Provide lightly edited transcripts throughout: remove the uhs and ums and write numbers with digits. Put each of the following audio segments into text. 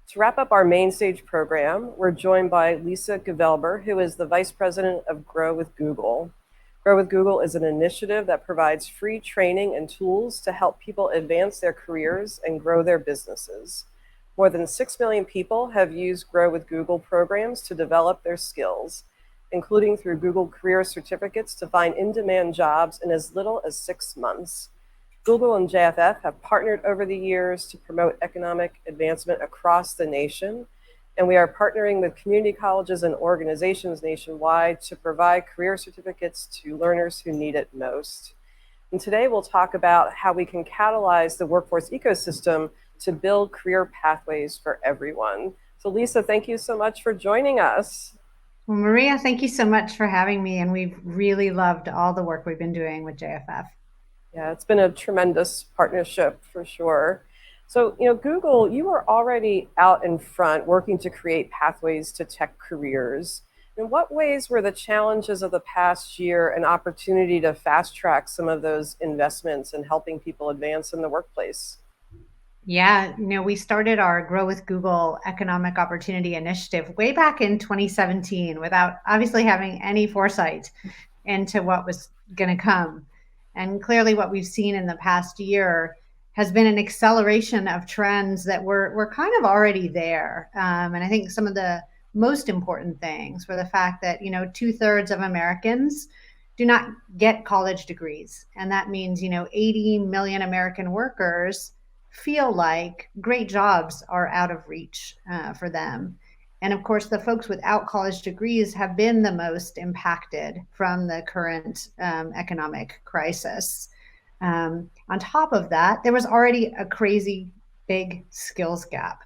To wrap up our main stage program, we're joined by Lisa Gevelber, who is the Vice President of Grow with Google. Grow with Google is an initiative that provides free training and tools to help people advance their careers and grow their businesses. More than 6 million people have used Grow with Google programs to develop their skills, including through Google Career Certificates to find in-demand jobs in as little as 6 months. Google and JFF have partnered over the years to promote economic advancement across the nation, and we are partnering with community colleges and organizations nationwide to provide career certificates to learners who need it most. And today we'll talk about how we can catalyze the workforce ecosystem to build career pathways for everyone. So Lisa, thank you so much for joining us. Well, Maria, thank you so much for having me. And we've really loved all the work we've been doing with JFF. Yeah, it's been a tremendous partnership for sure. So, Google, you are already out in front working to create pathways to tech careers. In what ways were the challenges of the past year an opportunity to fast track some of those investments in helping people advance in the workplace? Yeah, we started our Grow with Google Economic Opportunity Initiative way back in 2017 without obviously having any foresight into what was going to come. And clearly, what we've seen in the past year has been an acceleration of trends that were kind of already there. And I think some of the most important things were the fact that, 2/3 of Americans do not get college degrees. And that means, 80 million American workers feel like great jobs are out of reach for them. And of course, the folks without college degrees have been the most impacted from the current economic crisis. On top of that, there was already a crazy big skills gap.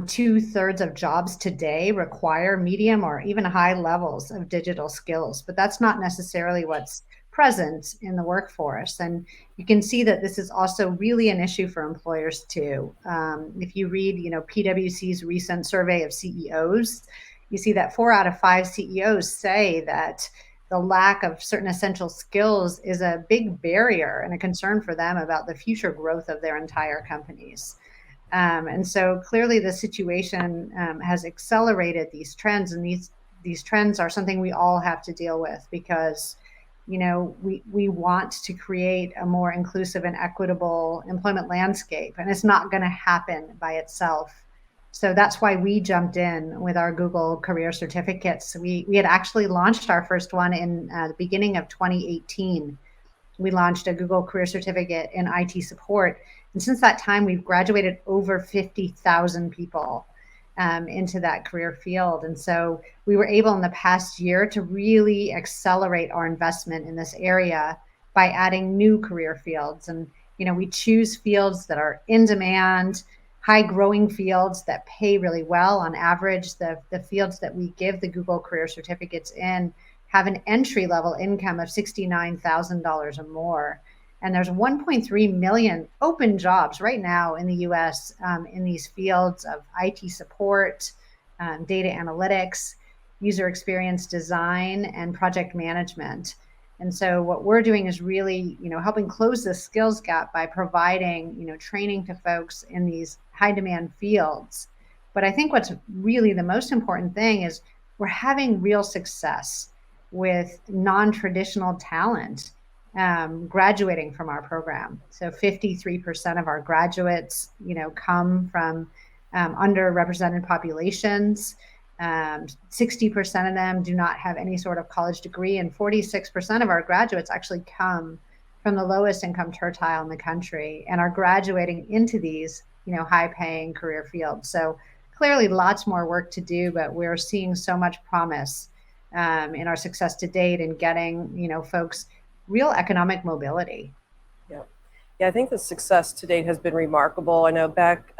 2/3 of jobs today require medium or even high levels of digital skills, but that's not necessarily what's present in the workforce. And you can see that this is also really an issue for employers too. If you read, PwC's recent survey of CEOs, you see that 4 out of 5 CEOs say that the lack of certain essential skills is a big barrier and a concern for them about the future growth of their entire companies. And so clearly the situation has accelerated these trends, and these trends are something we all have to deal with because we want to create a more inclusive and equitable employment landscape, and it's not going to happen by itself. So that's why we jumped in with our Google Career Certificates. We had actually launched our first one in the beginning of 2018. We launched a Google Career Certificate in IT support. And since that time, we've graduated over 50,000 people into that career field. And so we were able in the past year to really accelerate our investment in this area by adding new career fields. And, we choose fields that are in demand, high growing fields that pay really well. On average, the fields that we give the Google Career Certificates in have an entry level income of $69,000 or more. And there's 1.3 million open jobs right now in the US in these fields of IT support, data analytics, user experience design, and project management. And so what we're doing is really, helping close the skills gap by providing, training to folks in these high demand fields. But I think what's really the most important thing is we're having real success with non-traditional talent graduating from our program. So 53% of our graduates, come from underrepresented populations. 60% of them do not have any sort of college degree, and 46% of our graduates actually come from the lowest income tertile in the country and are graduating into these, high-paying career fields. So clearly, lots more work to do, but we're seeing so much promise in our success to date in getting, folks real economic mobility. Yeah. Yeah, I think the success to date has been remarkable. I know back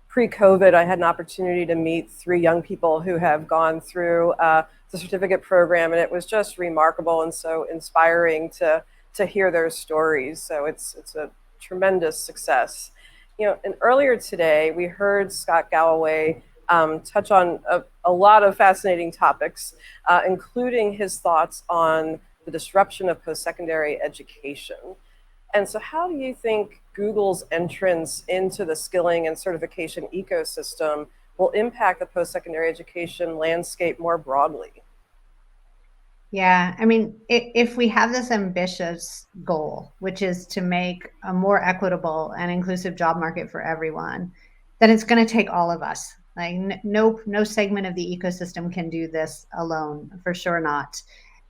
pre-COVID, I had an opportunity to meet 3 young people who have gone through the certificate program, and it was just remarkable and so inspiring to hear their stories. So it's a tremendous success. And earlier today, we heard Scott Galloway touch on a lot of fascinating topics, including his thoughts on the disruption of post-secondary education. And so how do you think Google's entrance into the skilling and certification ecosystem will impact the post-secondary education landscape more broadly? Yeah, I mean, if we have this ambitious goal, which is to make a more equitable and inclusive job market for everyone, then it's going to take all of us. Like no segment of the ecosystem can do this alone, for sure not.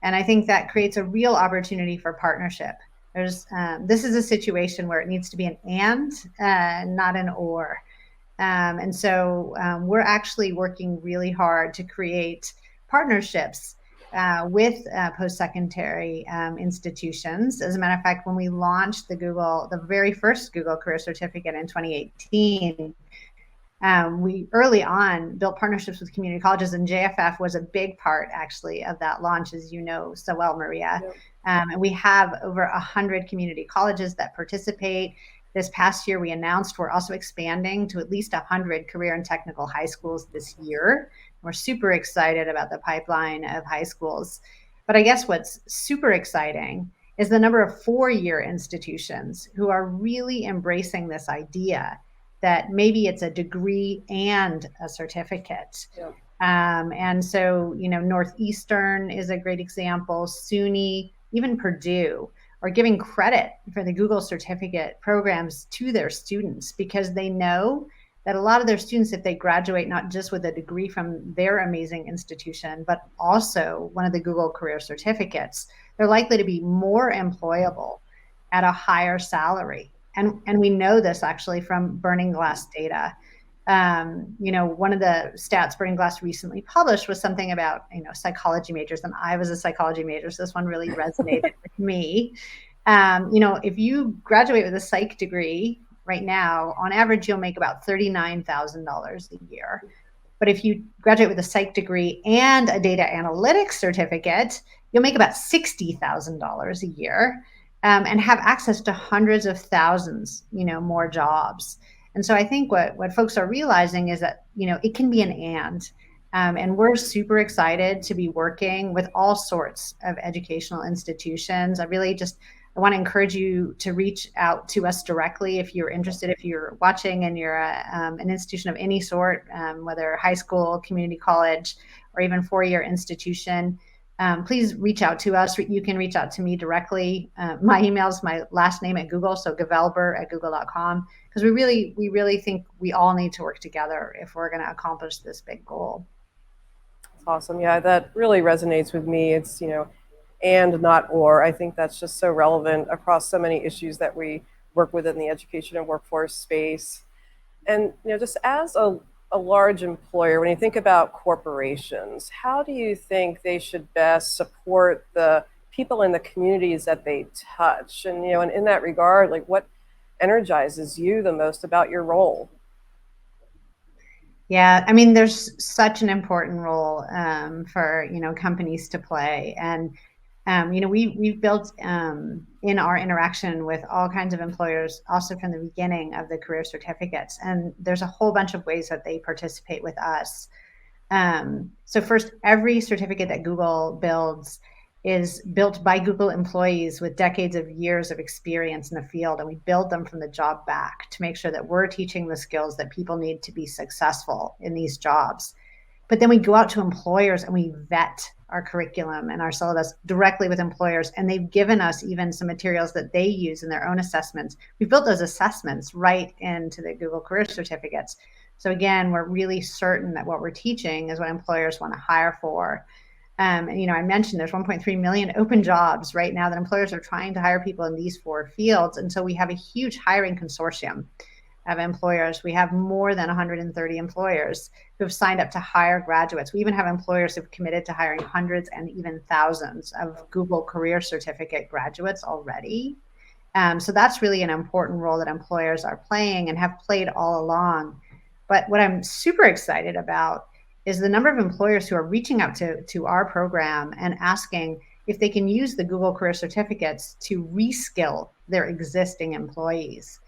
And I think that creates a real opportunity for partnership. This is a situation where it needs to be an and, not an or. And so we're actually working really hard to create partnerships with post-secondary institutions. As a matter of fact, when we launched the very first Google Career Certificate in 2018, we early on built partnerships with community colleges, and JFF was a big part actually of that launch, as you know so well, Maria. Yep. And we have over 100 community colleges that participate. This past year, we announced we're also expanding to at least 100 career and technical high schools this year. We're super excited about the pipeline of high schools. But I guess what's super exciting is the number of four-year institutions who are really embracing this idea that maybe it's a degree and a certificate. Yep. And so, Northeastern is a great example, SUNY, even Purdue are giving credit for the Google certificate programs to their students because they know that a lot of their students, if they graduate not just with a degree from their amazing institution, but also one of the Google career certificates, they're likely to be more employable at a higher salary. And we know this actually from Burning Glass data. One of the stats Burning Glass recently published was something about, psychology majors, and I was a psychology major, so this one really resonated with me. If you graduate with a psych degree right now, on average, you'll make about $39,000 a year. But if you graduate with a psych degree and a data analytics certificate, you'll make about $60,000 a year, and have access to hundreds of thousands, more jobs. And so I think what folks are realizing is that, it can be an and we're super excited to be working with all sorts of educational institutions. I want to encourage you to reach out to us directly if you're interested, if you're watching and you're an institution of any sort, whether high school, community college, or even four-year institution. Please reach out to us. You can reach out to me directly. My email is my last name at Google, so gevelber@google.com, because we really think we all need to work together if we're going to accomplish this big goal. That's awesome. Yeah, that really resonates with me. It's, and not or. I think that's just so relevant across so many issues that we work with in the education and workforce space. And, just as a large employer, when you think about corporations, how do you think they should best support the people in the communities that they touch? And, and in that regard, like, what energizes you the most about your role? Yeah, I mean, there's such an important role for companies to play, and we've built in our interaction with all kinds of employers, also from the beginning of the career certificates, and there's a whole bunch of ways that they participate with us. So first, every certificate that Google builds is built by Google employees with decades of years of experience in the field, and we build them from the job back to make sure that we're teaching the skills that people need to be successful in these jobs. But then we go out to employers and we vet our curriculum and our syllabus directly with employers, and they've given us even some materials that they use in their own assessments. We've built those assessments right into the Google Career Certificates. So again, we're really certain that what we're teaching is what employers want to hire for. I mentioned there's 1.3 million open jobs right now that employers are trying to hire people in these four fields. And so we have a huge hiring consortium of employers. We have more than 130 employers who have signed up to hire graduates. We even have employers who've committed to hiring hundreds and even thousands of Google Career Certificate graduates already. So that's really an important role that employers are playing and have played all along. But what I'm super excited about is the number of employers who are reaching out to our program and asking if they can use the Google Career Certificates to reskill their existing employees.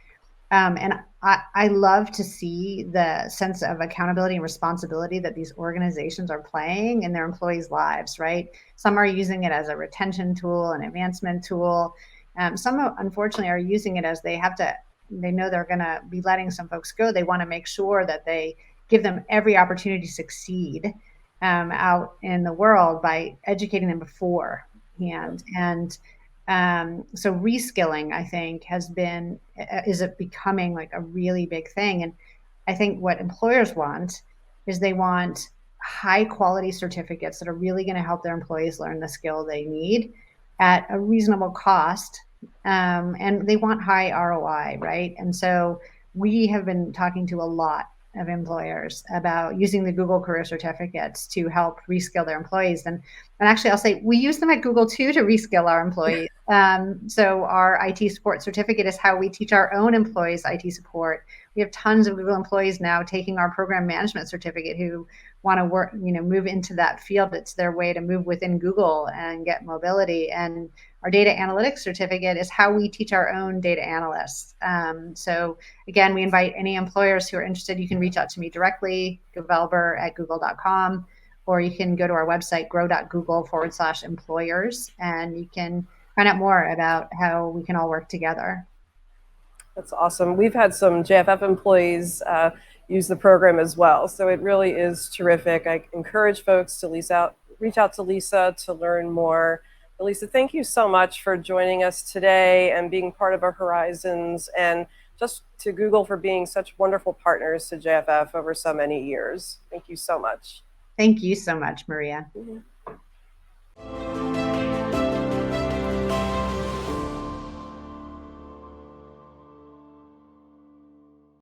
And I love to see the sense of accountability and responsibility that these organizations are playing in their employees' lives, right? Some are using it as a retention tool, an advancement tool. Some, unfortunately, are using it as they have to they know they're going to be letting some folks go, they want to make sure that they give them every opportunity to succeed out in the world by educating them beforehand. And so reskilling, I think, is it becoming like a really big thing. And I think what employers want is they want high quality certificates that are really going to help their employees learn the skill they need at a reasonable cost. And they want high ROI, right? And so we have been talking to a lot of employers about using the Google Career Certificates to help reskill their employees. And actually, I'll say we use them at Google too to reskill our employees. So our IT support certificate is how we teach our own employees IT support. We have tons of Google employees now taking our program management certificate who want to work, move into that field. It's their way to move within Google and get mobility. And our data analytics certificate is how we teach our own data analysts. So again, we invite any employers who are interested. You can reach out to me directly, gevelber@google.com, or you can go to our website, grow.google/employers, and you can find out more about how we can all work together. That's awesome. We've had some JFF employees use the program as well. So it really is terrific. I encourage folks to reach out to Lisa to learn more. But Lisa, thank you so much for joining us today and being part of our Horizons, and just to Google for being such wonderful partners to JFF over so many years. Thank you so much. Thank you so much, Maria. Mm-hmm.